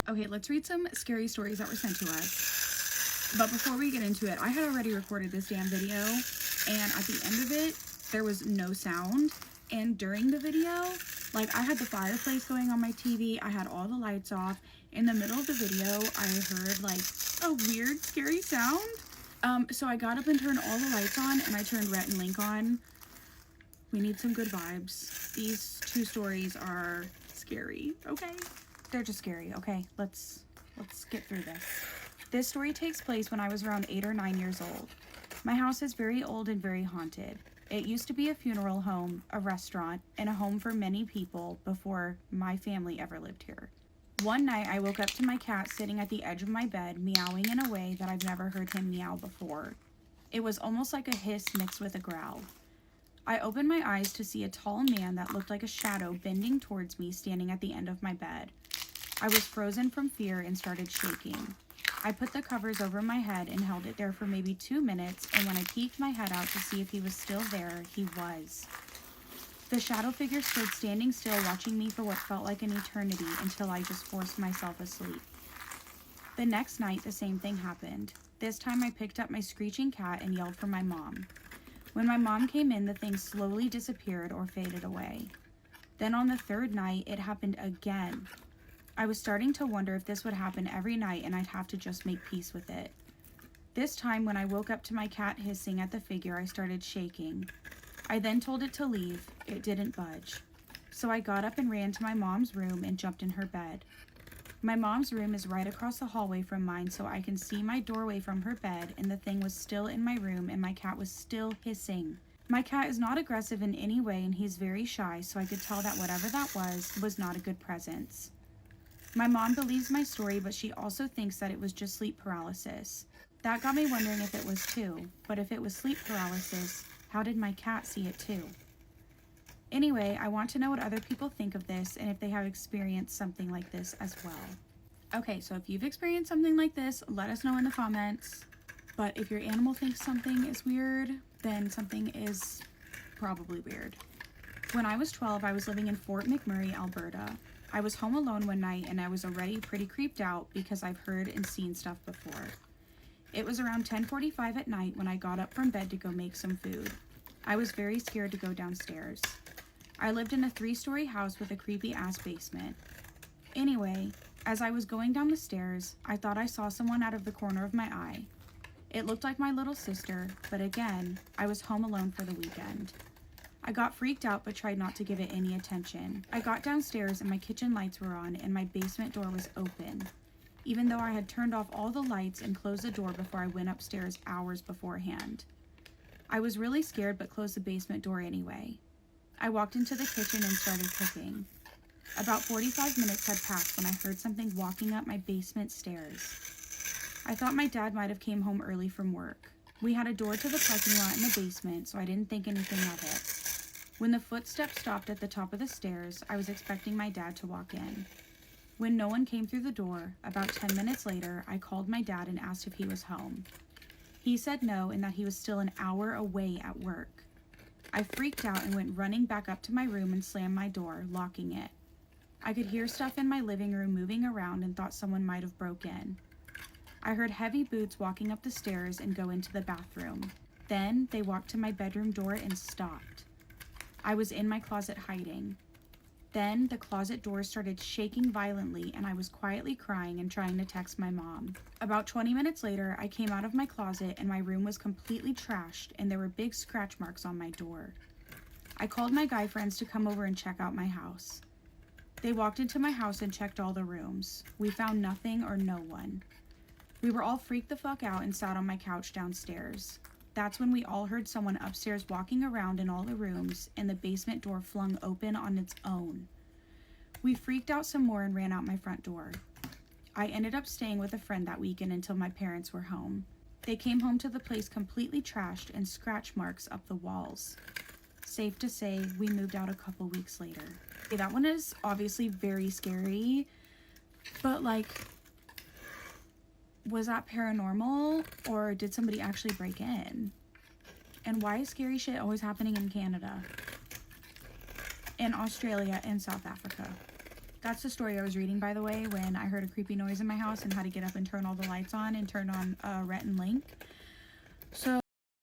Okay, let's read some scary stories that were sent to us. But before we get into it, I had already recorded this damn video, and at the end of it, there was no sound. And during the video, like, I had the fireplace going on my TV, I had all the lights off. In the middle of the video, I heard, like, a weird, scary sound. So I got up and turned all the lights on, and I turned Rhett and Link on. We need some good vibes. These two stories are scary, okay? They're just scary, okay? Let's get through this. This story takes place when I was around 8 or 9 years old. My house is very old and very haunted. It used to be a funeral home, a restaurant, and a home for many people before my family ever lived here. One night, I woke up to my cat sitting at the edge of my bed, meowing in a way that I've never heard him meow before. It was almost like a hiss mixed with a growl. I opened my eyes to see a tall man that looked like a shadow bending towards me, standing at the end of my bed. I was frozen from fear and started shaking. I put the covers over my head and held it there for maybe 2 minutes, and when I peeked my head out to see if he was still there, he was. The shadow figure stood standing still, watching me for what felt like an eternity until I just forced myself asleep. The next night, the same thing happened. This time I picked up my screeching cat and yelled for my mom. When my mom came in, the thing slowly disappeared or faded away. Then on the third night, it happened again. I was starting to wonder if this would happen every night and I'd have to just make peace with it. This time, when I woke up to my cat hissing at the figure, I started shaking. I then told it to leave. It didn't budge. So I got up and ran to my mom's room and jumped in her bed. My mom's room is right across the hallway from mine, so I can see my doorway from her bed, and the thing was still in my room and my cat was still hissing. My cat is not aggressive in any way and he's very shy, so I could tell that whatever that was not a good presence. My mom believes my story, but she also thinks that it was just sleep paralysis. That got me wondering if it was too, but if it was sleep paralysis, how did my cat see it too? Anyway, I want to know what other people think of this and if they have experienced something like this as well. Okay, so if you've experienced something like this, let us know in the comments. But if your animal thinks something is weird, then something is probably weird. When I was 12, I was living in Fort McMurray, Alberta. I was home alone one night and I was already pretty creeped out because I've heard and seen stuff before. It was around 10:45 at night when I got up from bed to go make some food. I was very scared to go downstairs. I lived in a 3-story house with a creepy ass basement. Anyway, as I was going down the stairs, I thought I saw someone out of the corner of my eye. It looked like my little sister, but again, I was home alone for the weekend. I got freaked out but tried not to give it any attention. I got downstairs and my kitchen lights were on and my basement door was open, even though I had turned off all the lights and closed the door before I went upstairs hours beforehand. I was really scared but closed the basement door anyway. I walked into the kitchen and started cooking. About 45 minutes had passed when I heard something walking up my basement stairs. I thought my dad might have came home early from work. We had a door to the parking lot in the basement, so I didn't think anything of it. When the footsteps stopped at the top of the stairs, I was expecting my dad to walk in. When no one came through the door, about 10 minutes later, I called my dad and asked if he was home. He said no and that he was still an hour away at work. I freaked out and went running back up to my room and slammed my door, locking it. I could hear stuff in my living room moving around and thought someone might have broke in. I heard heavy boots walking up the stairs and go into the bathroom. Then they walked to my bedroom door and stopped. I was in my closet hiding. Then the closet door started shaking violently and I was quietly crying and trying to text my mom. About 20 minutes later, I came out of my closet and my room was completely trashed and there were big scratch marks on my door. I called my guy friends to come over and check out my house. They walked into my house and checked all the rooms. We found nothing or no one. We were all freaked the fuck out and sat on my couch downstairs. That's when we all heard someone upstairs walking around in all the rooms and the basement door flung open on its own. We freaked out some more and ran out my front door. I ended up staying with a friend that weekend until my parents were home. They came home to the place completely trashed and scratch marks up the walls. Safe to say, we moved out a couple weeks later. Okay, that one is obviously very scary, but like, was that paranormal or did somebody actually break in? And why is scary shit always happening in Canada, in Australia, and South Africa? That's the story I was reading, by the way, when I heard a creepy noise in my house and had to get up and turn all the lights on and turn on Rhett and Link. So